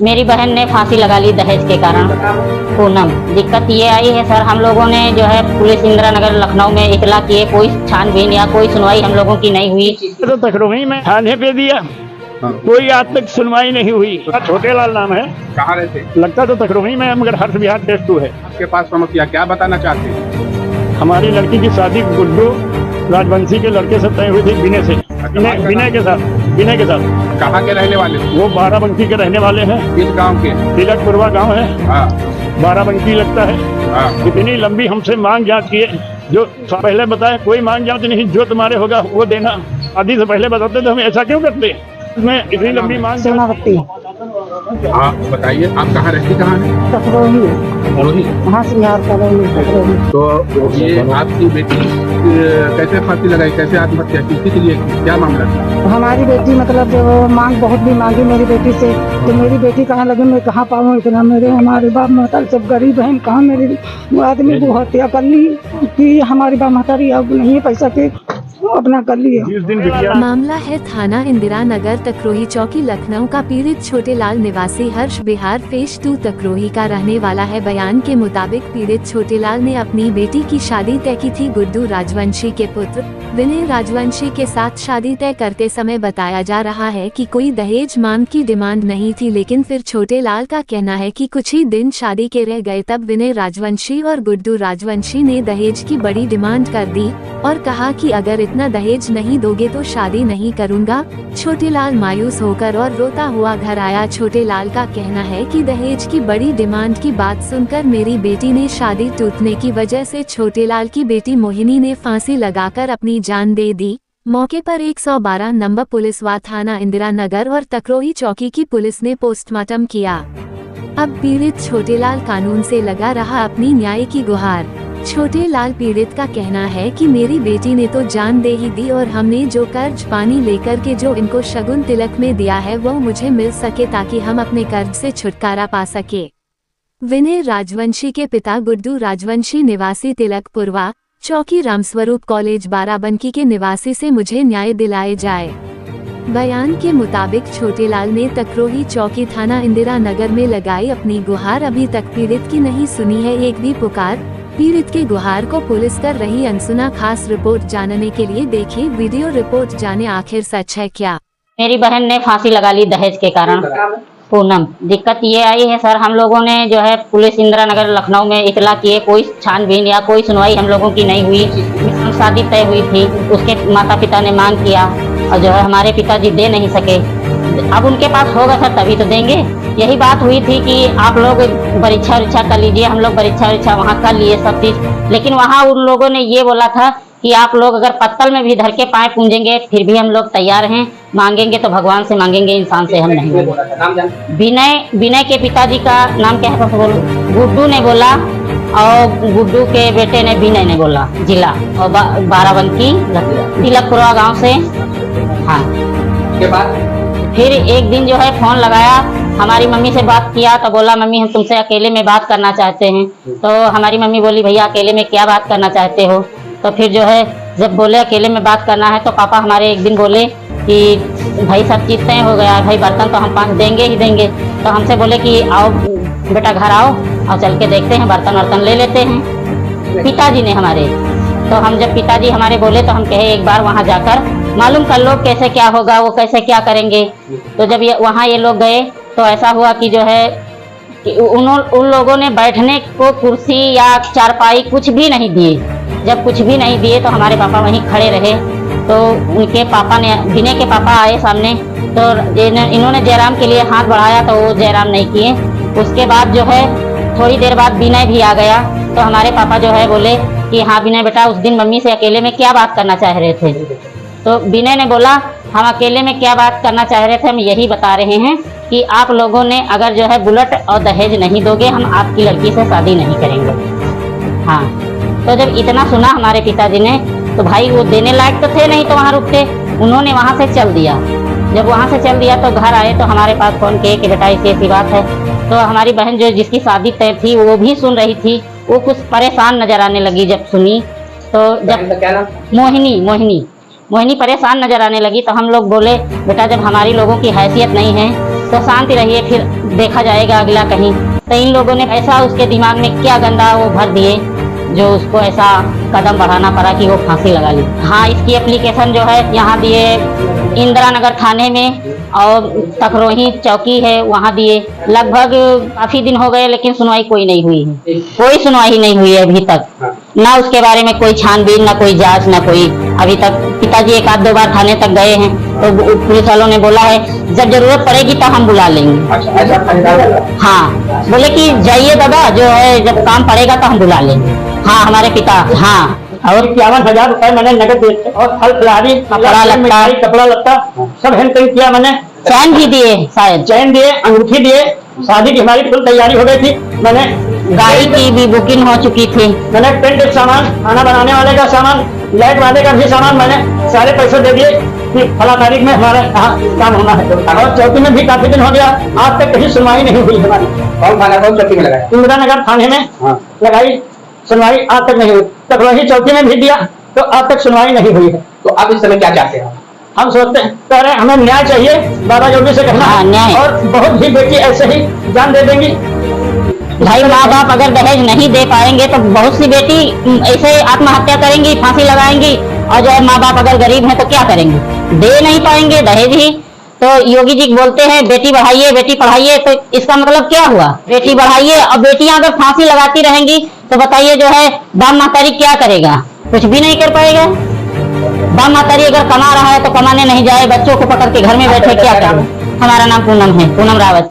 मेरी बहन ने फांसी लगा ली दहेज के कारण। पूनम, दिक्कत ये आई है सर, हम लोगों ने जो है पुलिस इंदिरा नगर लखनऊ में इतला किए, कोई छानबीन या कोई सुनवाई हम लोगों की नहीं हुई। तो तकरोही में थाने पे दिया, कोई आज तक सुनवाई नहीं हुई। छोटे लाल नाम है। कहाँ रहते? लगता तो तकरोही में है, मगर हर्ष विहार टेस्ट 2 है। आपके पास समस्या क्या बताना चाहते हैं? हमारी लड़की की शादी गुड्डू राजवंशी के लड़के से तय हुई थी, विनय से। विनय के साथ। कहाँ के रहने वाले? वो बाराबंकी के रहने वाले हैं। किस गांव के? तिलकपुरवा गांव है, हाँ, बाराबंकी लगता है। हाँ। इतनी लंबी हमसे मांग जांच किए, जो पहले बताए कोई मांग जांच नहीं, जो तुम्हारे होगा वो देना। आदि से पहले बताते तो हम ऐसा क्यों करते? मैं इतनी लंबी मांग सोनावती। आप बताइए, आप कहाँ रहती, कहाँ है? तकरोही। हाँ, बिहार तकरोही। तो ये आपकी बेटी कैसे फांसी लगाई, कैसे आत्महत्या की, किस लिए की? क्या मामला था? हमारी बेटी मतलब जब वो मांग बहुत भी मांगी मेरी बेटी से, तो मेरी बेटी कहाँ लगे, मैं कहाँ पाऊँ इतना, मेरे हमारे बाप महतारी सब गरीब हैं, कहाँ मेरी वो आदमी को हत्या कर ली कि हमारी बाप महतारी अब नहीं है पैसा के अपना कर लिया। मामला है थाना इंदिरा नगर तकरोही चौकी लखनऊ का। पीड़ित छोटे लाल निवासी हर्ष विहार फेज 2 तकरोही का रहने वाला है। बयान के मुताबिक पीड़ित छोटे लाल ने अपनी बेटी की शादी तय की थी। गुड्डू राजवंशी के पुत्र विनय राजवंशी के साथ शादी तय करते समय बताया जा रहा है कि कोई दहेज मांग की डिमांड नहीं थी, लेकिन फिर छोटे लाल का कहना है कि कुछ ही दिन शादी के रह गए तब विनय राजवंशी और गुड्डू राजवंशी ने दहेज की बड़ी डिमांड कर दी और कहा कि अगर इतना दहेज नहीं दोगे तो शादी नहीं करूंगा। छोटे लाल मायूस होकर और रोता हुआ घर आया। छोटे लाल का कहना है कि दहेज की बड़ी डिमांड की बात सुनकर मेरी बेटी ने शादी टूटने की वजह से छोटे लाल की बेटी मोहिनी ने फांसी लगाकर अपनी जान दे दी। मौके पर 112 नंबर पुलिस व थाना इंदिरा नगर और तकरोही चौकी की पुलिस ने पोस्टमार्टम किया। अब पीड़ित छोटे लाल कानून से लगा रहा अपनी न्याय की गुहार। छोटे लाल पीड़ित का कहना है कि मेरी बेटी ने तो जान दे ही दी और हमने जो कर्ज पानी लेकर के जो इनको शगुन तिलक में दिया है वो मुझे मिल सके ताकि हम अपने कर्ज से छुटकारा पा सके। विनय राजवंशी के पिता गुड्डू राजवंशी निवासी तिलकपुरवा चौकी रामस्वरूप कॉलेज बाराबंकी के निवासी से मुझे न्याय दिलाए जाए। बयान के मुताबिक छोटे लाल ने तकरोही चौकी थाना इंदिरा नगर में लगाई अपनी गुहार। अभी तक पीड़ित की नहीं सुनी है एक भी पुकार। पीड़ित के गुहार को पुलिस कर रही अनसुना। खास रिपोर्ट जानने के लिए देखें वीडियो रिपोर्ट, जाने आखिर सच है क्या। मेरी बहन ने फांसी लगा ली दहेज के कारण। पूनम, दिक्कत ये आई है सर, हम लोगों ने जो है पुलिस इंदिरा नगर लखनऊ में इतला किए, कोई छानबीन या कोई सुनवाई हम लोगों की नहीं हुई। शादी तय हुई थी, उसके माता पिता ने मांग किया और जो है हमारे पिताजी दे नहीं सके। अब उनके पास होगा सर तभी तो देंगे। यही बात हुई थी कि आप लोग परीक्षा कर लीजिए, हम लोग परीक्षा वहाँ कर लिए सब चीज, लेकिन वहाँ उन लोगों ने ये बोला था कि आप लोग अगर पत्तल में भी धर के पाए पूजेंगे फिर भी हम लोग तैयार हैं, मांगेंगे तो भगवान से मांगेंगे, इंसान से हम नहीं। विनय के पिताजी का नाम क्या है? गुड्डू ने बोला और गुड्डू के बेटे ने विनय ने बोला, जिला और बाराबंकी तिलकपुरवा गांव से। हाँ, के बाद फिर एक दिन जो है फोन लगाया, हमारी मम्मी से बात किया तो बोला मम्मी हम तुमसे अकेले में बात करना चाहते हैं। तो हमारी मम्मी बोली भैया अकेले में क्या बात करना चाहते हो? तो फिर जो है जब बोले अकेले में बात करना है तो पापा हमारे एक दिन बोले कि भाई सब चीज़ तय हो गया है भाई, बर्तन तो हम 5 देंगे ही देंगे। तो हमसे बोले कि आओ बेटा घर आओ और चल के देखते हैं, बर्तन वर्तन ले लेते हैं पिताजी ने हमारे। तो हम जब पिताजी हमारे बोले तो हम कहे एक बार वहाँ जाकर मालूम कर लो कैसे क्या होगा, वो कैसे क्या करेंगे। तो जब वहाँ ये लोग गए तो ऐसा हुआ कि जो है कि उन लोगों ने बैठने को कुर्सी या चारपाई कुछ भी नहीं दिए। जब कुछ भी नहीं दिए तो हमारे पापा वहीं खड़े रहे। तो उनके पापा ने, विनय के पापा आए सामने, तो इन्होंने जयराम के लिए हाथ बढ़ाया तो वो जयराम नहीं किए। उसके बाद जो है थोड़ी देर बाद विनय भी आ गया। तो हमारे पापा जो है बोले कि हाँ विनय बेटा उस दिन मम्मी से अकेले में क्या बात करना चाह रहे थे? तो विनय ने बोला हम अकेले में क्या बात करना चाह रहे थे, हम यही बता रहे हैं कि आप लोगों ने अगर जो है बुलेट और दहेज नहीं दोगे हम आपकी लड़की से शादी नहीं करेंगे। हाँ, तो जब इतना सुना हमारे पिताजी ने तो भाई वो देने लायक तो थे नहीं, तो वहाँ रुकते, उन्होंने वहाँ से चल दिया। जब वहाँ से चल दिया तो घर आए तो हमारे पास फोन किए कि बेटा ऐसी बात है। तो हमारी बहन जो जिसकी शादी तय थी वो भी सुन रही थी, वो कुछ परेशान नजर आने लगी जब सुनी। तो जब मोहिनी परेशान नजर आने लगी तो हम लोग बोले बेटा जब हमारी लोगों की हैसियत नहीं है तो शांति रहिए, फिर देखा जाएगा अगला कहीं। तो इन लोगों ने ऐसा उसके दिमाग में क्या गंदा वो भर दिए जो उसको ऐसा कदम बढ़ाना पड़ा कि वो फांसी लगा ली। हाँ, इसकी एप्लीकेशन जो है यहाँ दिए इंदिरा नगर थाने में, और तकरोही चौकी है वहाँ दिए। लगभग काफी दिन हो गए लेकिन सुनवाई कोई नहीं हुई है, कोई सुनवाई नहीं हुई है अभी तक। ना उसके बारे में कोई छानबीन, ना कोई जांच, ना कोई अभी तक। पिताजी एक आध दो बार थाने तक गए हैं तो पुलिस वालों ने बोला है जब जरूरत पड़ेगी तो हम बुला लेंगे। हाँ, बोले कि जाइए दादा, जो है जब काम पड़ेगा तो हम बुला लेंगे। हाँ, हमारे पिता। हाँ, और 51,000 रुपए मैंने नगद दिए और फल फलहारी, कपड़ा लत्ता सब हेल्प किया मैंने। चैन भी दिए, शायद चैन दिए, अंगूठी दिए। शादी की हमारी फुल तैयारी हो गई थी। मैंने गाड़ी की भी बुकिंग हो चुकी थी। मैंने टेंट सामान, खाना बनाने वाले का सामान, लाइट वाले का भी सामान मैंने सारे पैसे दे दिए कि फला तारीख में हमारा काम होना है। और चौकी में भी काफी दिन हो गया, आज तक कहीं सुनवाई नहीं हुई हमारी। कौन चौकी में लगाया? इंदिरा नगर थाने में लगाई, सुनवाई आज तक नहीं हुई। तकरोही चौकी में भी दिया तो आज तक सुनवाई नहीं हुई है। तो आप इस समय क्या चाहते हैं? हम सोचते हैं, कह रहे हैं हमें न्याय चाहिए, बाबा योगी से कहना। हाँ, न्याय। और बहुत भी बेटी ऐसे ही जान दे देंगी। भाई, माँ बाप अगर दहेज नहीं दे पाएंगे तो बहुत सी बेटी ऐसे आत्महत्या करेंगी, फांसी लगाएंगी। और जो है माँ बाप अगर गरीब हैं तो क्या करेंगे, दे नहीं पाएंगे दहेज ही। तो योगी जी बोलते हैं बेटी बढ़ाइए, बेटी पढ़ाइए, तो इसका मतलब क्या हुआ? बेटी बढ़ाइए और बेटियां अगर फांसी लगाती रहेंगी तो बताइए जो है बाप महतारी क्या करेगा? कुछ भी नहीं कर पाएगा। बाप महतारी अगर कमा रहा है तो कमाने नहीं जाए, बच्चों को पकड़ के घर में बैठे क्या करेगा? हमारा नाम पूनम है, पूनम रावत।